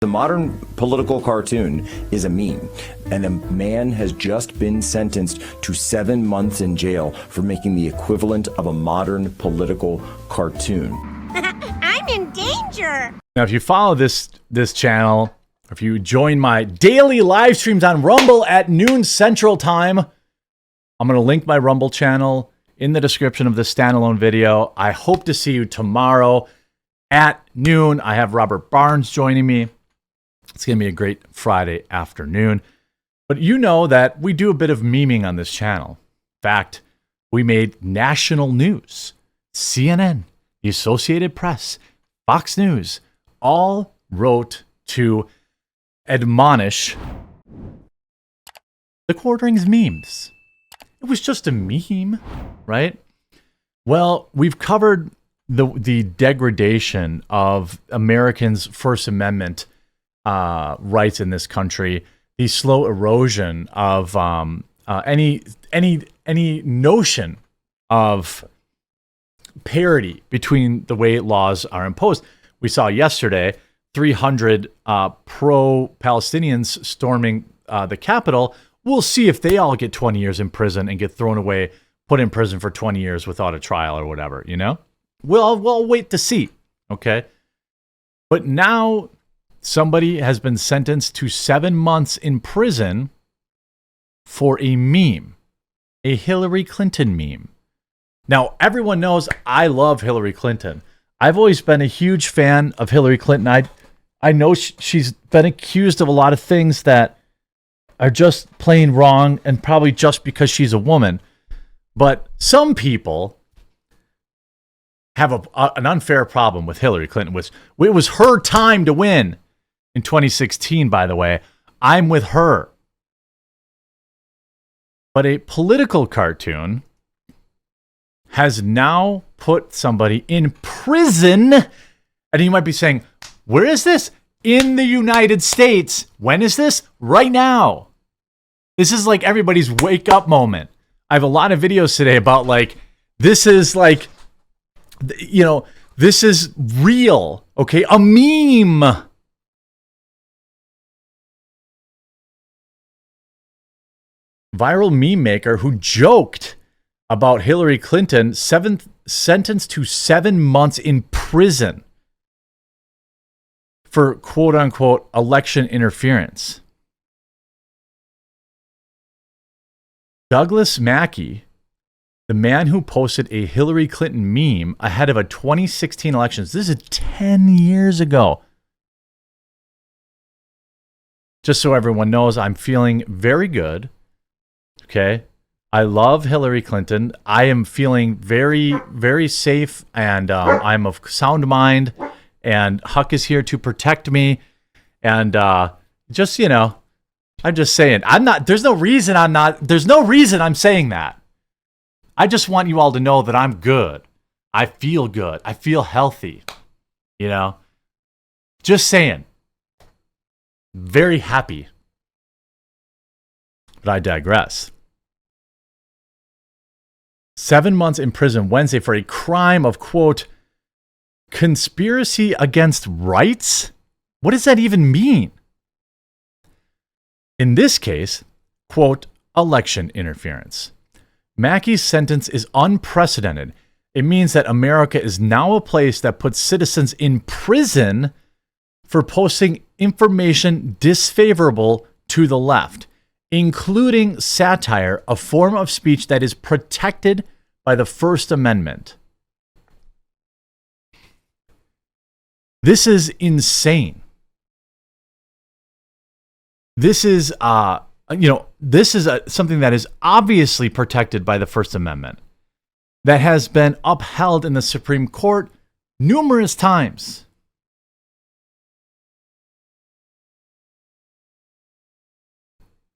The modern political cartoon is a meme, and a man has just been sentenced to 7 months in jail for making the equivalent of a modern political cartoon. I'm in danger! Now, if you follow this channel, or if you join my daily live streams on Rumble at noon Central Time, I'm going to link my Rumble channel in the description of this standalone video. I hope to see you tomorrow at noon. I have Robert Barnes joining me. It's going to be a great Friday afternoon. But you know that we do a bit of memeing on this channel. In fact, we made national news. CNN, the Associated Press, Fox News, all wrote to admonish the Quarterings memes. It was just a meme, right? Well, we've covered the degradation of Americans' First Amendment rights in this country, the slow erosion of any notion of parity between the way laws are imposed. We saw yesterday 300 pro-Palestinians storming the Capitol. We'll see if they all get 20 years in prison and get thrown away, put in prison for 20 years without a trial or whatever, you know? We'll wait to see, okay? But now somebody has been sentenced to 7 months in prison for a meme, a Hillary Clinton meme. Now, everyone knows I love Hillary Clinton. I've always been a huge fan of Hillary Clinton. I know she's been accused of a lot of things that are just plain wrong and probably just because she's a woman. But some people have an unfair problem with Hillary Clinton. It was her time to win. In 2016, by the way, I'm with her. But a political cartoon has now put somebody in prison. And you might be saying, where is this? In the United States. When is this? Right now. This is like everybody's wake up moment. I have a lot of videos today about like, this is like, you know, this is real. Okay. A meme. Viral meme maker who joked about Hillary Clinton sentenced to 7 months in prison for quote unquote election interference. Douglas Mackey, the man who posted a Hillary Clinton meme ahead of a 2016 elections. This is 10 years ago. Just so everyone knows, I'm feeling very good. Okay. I love Hillary Clinton. I am feeling very, very safe, and I'm of sound mind, and Huck is here to protect me. And just, you know, I'm just saying, there's no reason I'm saying that. I just want you all to know that I'm good. I feel good. I feel healthy. You know, just saying. Very happy. But I digress. 7 months in prison Wednesday for a crime of, quote, conspiracy against rights? What does that even mean? In this case, quote, election interference. Mackey's sentence is unprecedented. It means that America is now a place that puts citizens in prison for posting information disfavorable to the left, including satire, a form of speech that is protected by the First Amendment. This is insane. This is, something that is obviously protected by the First Amendment, that has been upheld in the Supreme Court numerous times.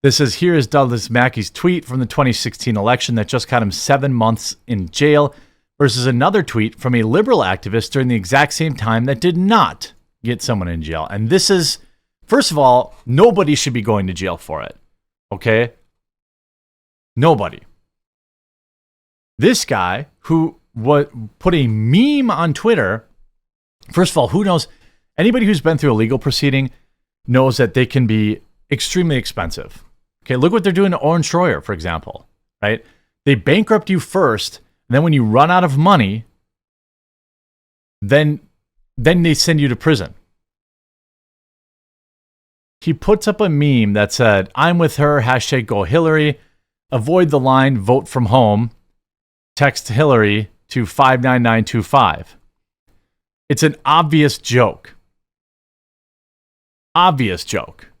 Here is Douglas Mackey's tweet from the 2016 election that just got him 7 months in jail versus another tweet from a liberal activist during the exact same time that did not get someone in jail. And this is, first of all, nobody should be going to jail for it. Okay? Nobody. This guy who put a meme on Twitter, first of all, who knows? Anybody who's been through a legal proceeding, knows that they can be extremely expensive. Okay, look what they're doing to Oren Schroyer, for example, right? They bankrupt you first, and then when you run out of money, then they send you to prison. He puts up a meme that said, "I'm with her, hashtag go Hillary, avoid the line, vote from home, text Hillary to 59925. It's an obvious joke. Obvious joke.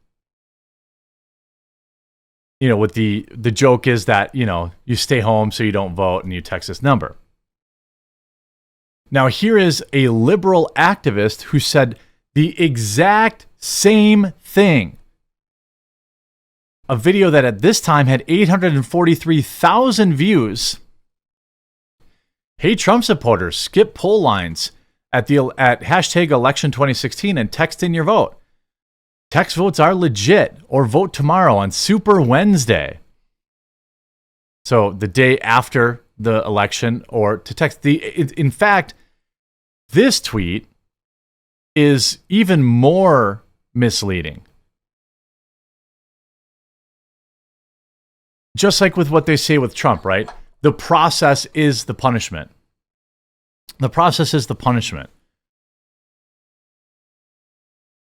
You know, with the joke is that, you know, you stay home so you don't vote and you text this number. Now, here is a liberal activist who said the exact same thing. A video that at this time had 843,000 views. Hey, Trump supporters, skip poll lines at hashtag election 2016 and text in your vote. Text votes are legit, or vote tomorrow on Super Wednesday. So the day after the election, or to text. In fact, this tweet is even more misleading. Just like with what they say with Trump, right? The process is the punishment. The process is the punishment.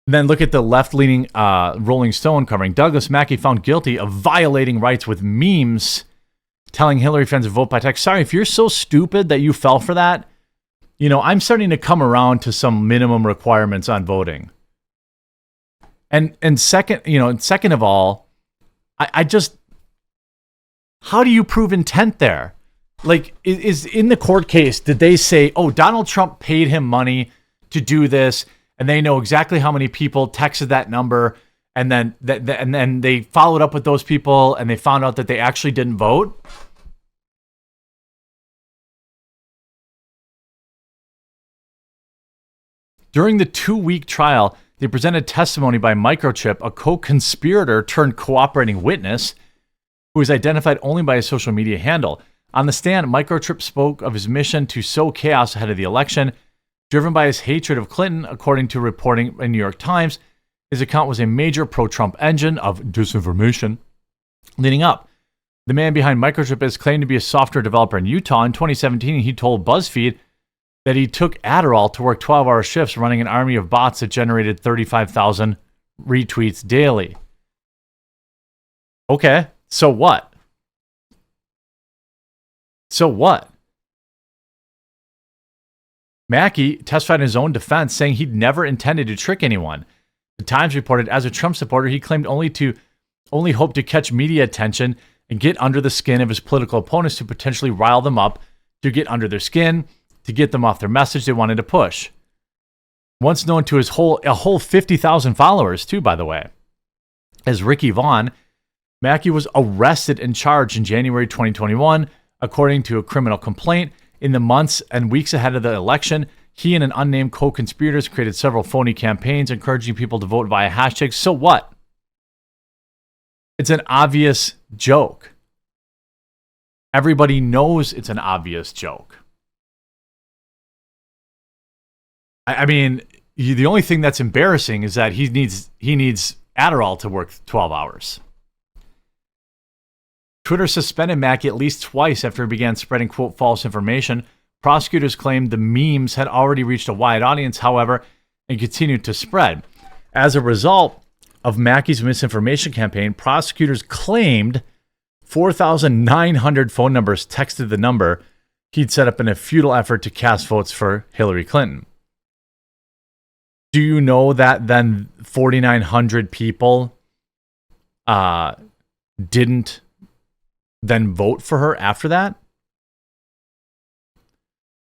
Then look at the left-leaning Rolling Stone covering Douglas Mackey found guilty of violating rights with memes, telling Hillary fans to vote by text. Sorry, if you're so stupid that you fell for that, you know, I'm starting to come around to some minimum requirements on voting. And second of all, I just, how do you prove intent there? Like, is in the court case, did they say, oh, Donald Trump paid him money to do this, and they know exactly how many people texted that number, and then they followed up with those people, and they found out that they actually didn't vote? During the 2-week trial, they presented testimony by Microchip, a co-conspirator turned cooperating witness, who was identified only by his social media handle. On the stand, Microchip spoke of his mission to sow chaos ahead of the election. Driven by his hatred of Clinton, according to reporting in New York Times, his account was a major pro-Trump engine of disinformation leading up. The man behind Microchip is claimed to be a software developer in Utah. In 2017, he told BuzzFeed that he took Adderall to work 12-hour shifts running an army of bots that generated 35,000 retweets daily. Okay, so what? So what? Mackey testified in his own defense, saying he'd never intended to trick anyone. The Times reported, as a Trump supporter, he claimed only hoped to catch media attention and get under the skin of his political opponents to potentially rile them up, to get under their skin, to get them off their message they wanted to push. Once known to a whole 50,000 followers, too, by the way. As Ricky Vaughn, Mackey was arrested and charged in January 2021, according to a criminal complaint. In the months and weeks ahead of the election, he and an unnamed co-conspirators created several phony campaigns encouraging people to vote via hashtags. So what? It's an obvious joke. Everybody knows it's an obvious joke. I mean, the only thing that's embarrassing is that he needs Adderall to work 12 hours. Twitter suspended Mackey at least twice after he began spreading, quote, false information. Prosecutors claimed the memes had already reached a wide audience, however, and continued to spread. As a result of Mackey's misinformation campaign, prosecutors claimed 4,900 phone numbers texted the number he'd set up in a futile effort to cast votes for Hillary Clinton. Do you know that then 4,900 people didn't then vote for her after that?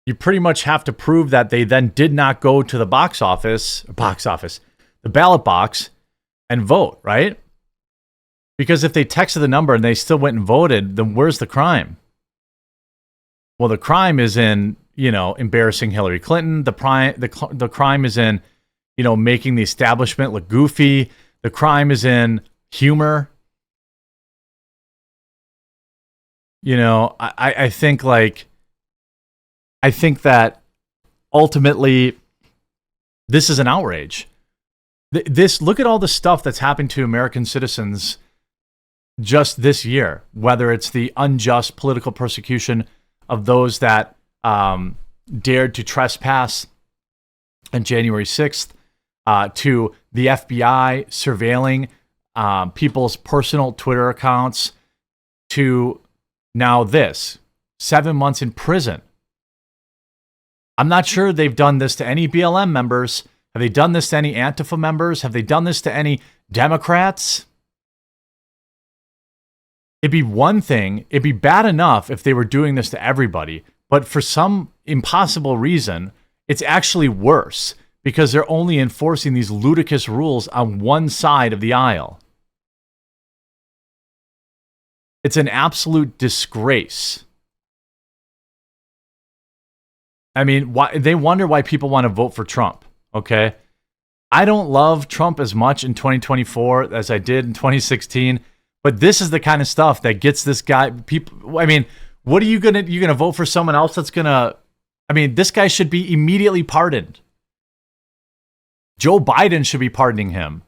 You pretty much have to prove that they then did not go to the the ballot box and vote, right? Because if they texted the number and they still went and voted, then where's the crime? Well, the crime is in, embarrassing Hillary Clinton. The crime is in, making the establishment look goofy. The crime is in humor. I think that ultimately this is an outrage. Look at all the stuff that's happened to American citizens just this year, whether it's the unjust political persecution of those that dared to trespass on January 6th, to the FBI surveilling people's personal Twitter accounts, to now this, 7 months in prison. I'm not sure they've done this to any BLM members. Have they done this to any Antifa members? Have they done this to any Democrats? It'd be one thing, it'd be bad enough if they were doing this to everybody, but for some impossible reason, it's actually worse because they're only enforcing these ludicrous rules on one side of the aisle. It's an absolute disgrace. I mean, they wonder why people want to vote for Trump, okay? I don't love Trump as much in 2024 as I did in 2016. But this is the kind of stuff that gets this guy. People. I mean, what are you gonna vote for someone else that's gonna? I mean, this guy should be immediately pardoned. Joe Biden should be pardoning him.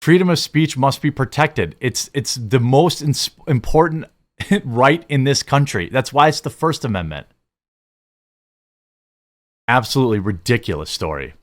Freedom of speech must be protected. It's the most important right in this country. That's why it's the First Amendment. Absolutely ridiculous story.